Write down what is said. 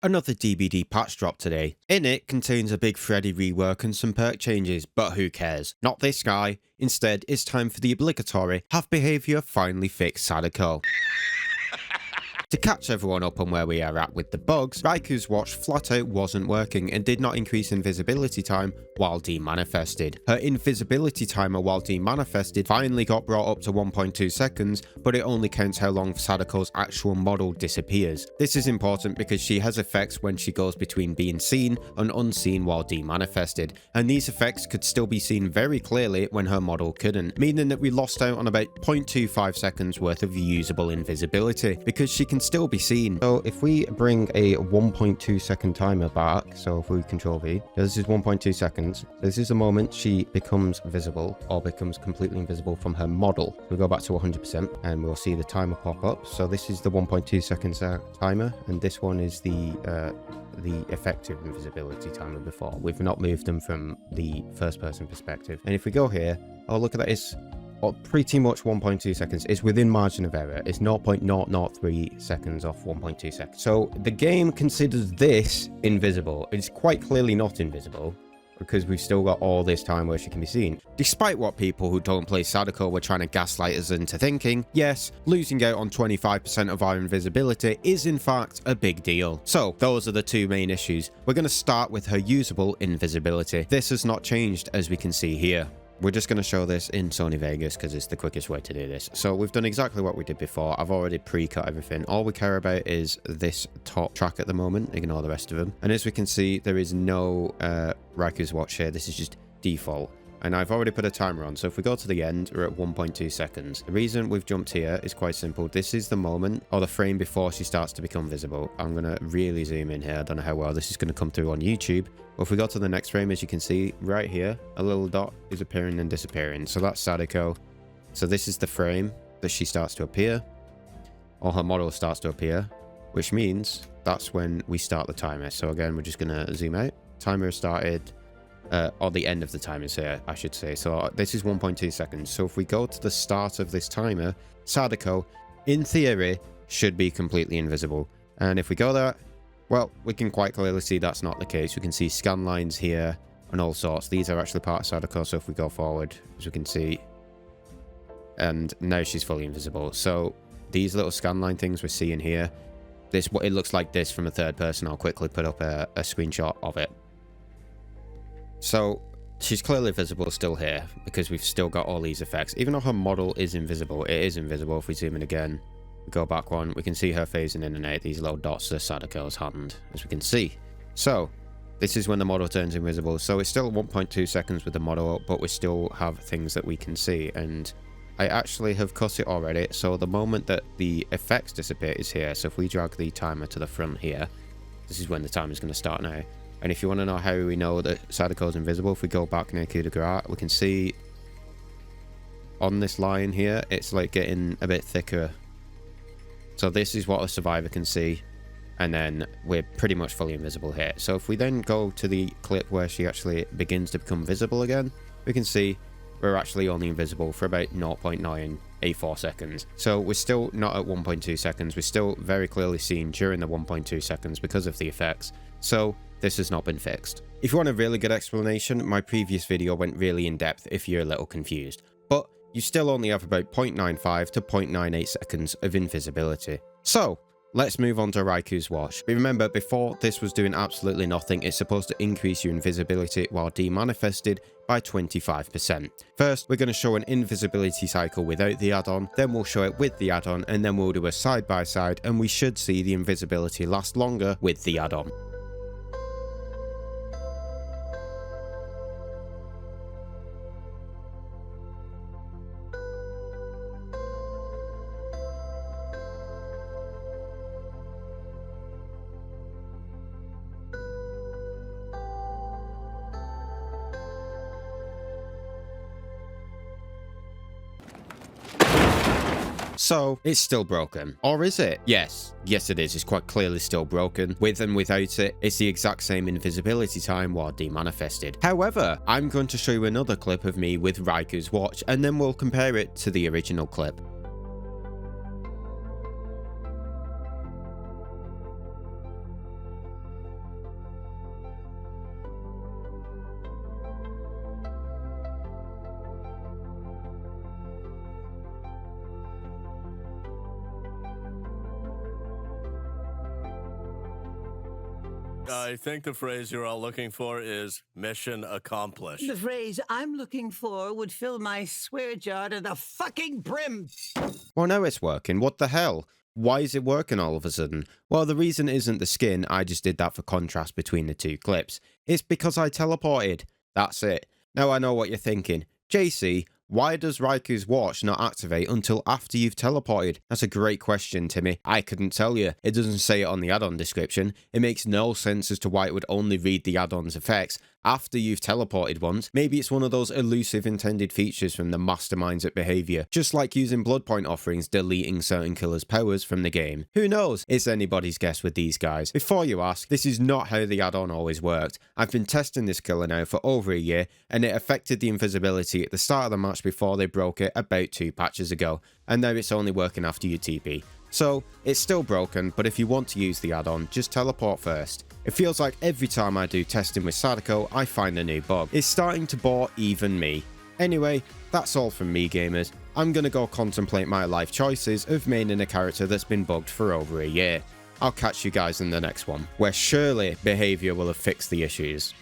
Another DBD patch drop today. In it contains a big Freddy rework and some perk changes, but who cares? Not this guy. Instead, it's time for the obligatory have behavior finally fix Sadako. To catch everyone up on where we are at with the bugs, Reiko's watch flat out wasn't working and did not increase invisibility time while demanifested. Her invisibility timer while demanifested finally got brought up to 1.2 seconds, but it only counts how long Sadako's actual model disappears. This is important because she has effects when she goes between being seen and unseen while demanifested, and these effects could still be seen very clearly when her model couldn't, meaning that we lost out on about 0.25 seconds worth of usable invisibility because she can still be seen. So if we bring a 1.2 second timer back, so if we control V, this is 1.2 seconds. This is the moment she becomes visible or becomes completely invisible from her model. We'll go back to 100% and we'll see the timer pop up. So this is the 1.2 seconds timer, and this one is the effective invisibility timer before. We've not moved them from the first person perspective. And if we go here, oh look at that, it's pretty much 1.2 seconds. It's within margin of error. It's 0.003 seconds off 1.2 seconds. So the game considers this invisible. It's quite clearly not invisible because we've still got all this time where she can be seen. Despite what people who don't play Sadako were trying to gaslight us into thinking, yes, losing out on 25% of our invisibility is in fact a big deal. So those are the two main issues. We're going to start with her usable invisibility. This has not changed, as we can see here. We're just going to show this in Sony Vegas because it's the quickest way to do this. So we've done exactly what we did before. I've already pre-cut everything. All we care about is this top track at the moment. Ignore the rest of them. And as we can see, there is no Reiko's watch here. This is just default. And I've already put a timer on. So if we go to the end, we're at 1.2 seconds. The reason we've jumped here is quite simple. This is the moment or the frame before she starts to become visible. I'm going to really zoom in here. I don't know how well this is going to come through on YouTube. But if we go to the next frame, as you can see right here, a little dot is appearing and disappearing. So that's Sadako. So this is the frame that she starts to appear, or her model starts to appear, which means that's when we start the timer. So again, we're just going to zoom out. Timer started, or the end of the timer is here, I should say. So this is 1.2 seconds. So if we go to the start of this timer, Sadako, in theory, should be completely invisible. And if we go there, well, we can quite clearly see that's not the case. We can see scan lines here and all sorts. These are actually part of Sadako, so if we go forward, as we can see, and now she's fully invisible. So these little scan line things we're seeing here, this what it looks like this from a third person. I'll quickly put up a screenshot of it. So she's clearly visible still here because we've still got all these effects. Even though her model is invisible, it is invisible. If we zoom in again, go back one, we can see her phasing in and out. These little dots are Sadako's hand, as we can see. So this is when the model turns invisible. So it's still 1.2 seconds with the model up, but we still have things that we can see. And I actually have cut it already. So the moment that the effects disappear is here. So if we drag the timer to the front here, this is when the timer is going to start now. And if you want to know how we know that Sadako's invisible, if we go back near coup de grace, we can see on this line here, it's like getting a bit thicker. So this is what a survivor can see, and then we're pretty much fully invisible here. So if we then go to the clip where she actually begins to become visible again, we can see we're actually only invisible for about 0.984 seconds. So we're still not at 1.2 seconds. We're still very clearly seen during the 1.2 seconds because of the effects. So this has not been fixed. If you want a really good explanation, my previous video went really in depth if you're a little confused. But you still only have about 0.95 to 0.98 seconds of invisibility. So let's move on to Reiko's watch. Remember, before this was doing absolutely nothing. It's supposed to increase your invisibility while demanifested by 25%. First, we're going to show an invisibility cycle without the add-on, then we'll show it with the add-on, and then we'll do a side-by-side, and we should see the invisibility last longer with the add-on. So it's still broken. Or is it? Yes it is. It's quite clearly still broken. With and without it, it's the exact same invisibility time while demanifested. However, I'm going to show you another clip of me with Reiko's watch, and then we'll compare it to the original clip. I think the phrase you're all looking for is mission accomplished. The phrase I'm looking for would fill my swear jar to the fucking brim. Well, now it's working. What the hell? Why is it working all of a sudden? Well, the reason isn't the skin. I just did that for contrast between the two clips. It's because I teleported. That's it. Now I know what you're thinking. JC, why does Reiko's watch not activate until after you've teleported? That's a great question, Timmy. I couldn't tell you. It doesn't say it on the add-on description. It makes no sense as to why it would only read the add-on's effects after you've teleported once. Maybe it's one of those elusive intended features from the masterminds at Behavior, just like using blood point offerings deleting certain killers' powers from the game. Who knows? It's anybody's guess with these guys. Before you ask, this is not how the add-on always worked. I've been testing this killer now for over a year, and it affected the invisibility at the start of the match before they broke it about 2 patches ago, and now it's only working after you TP. So, it's still broken, but if you want to use the add-on, just teleport first. It feels like every time I do testing with Sadako, I find a new bug. It's starting to bore even me. Anyway, that's all from me, gamers. I'm gonna go contemplate my life choices of maining a character that's been bugged for over a year. I'll catch you guys in the next one, where surely Behavior will have fixed the issues.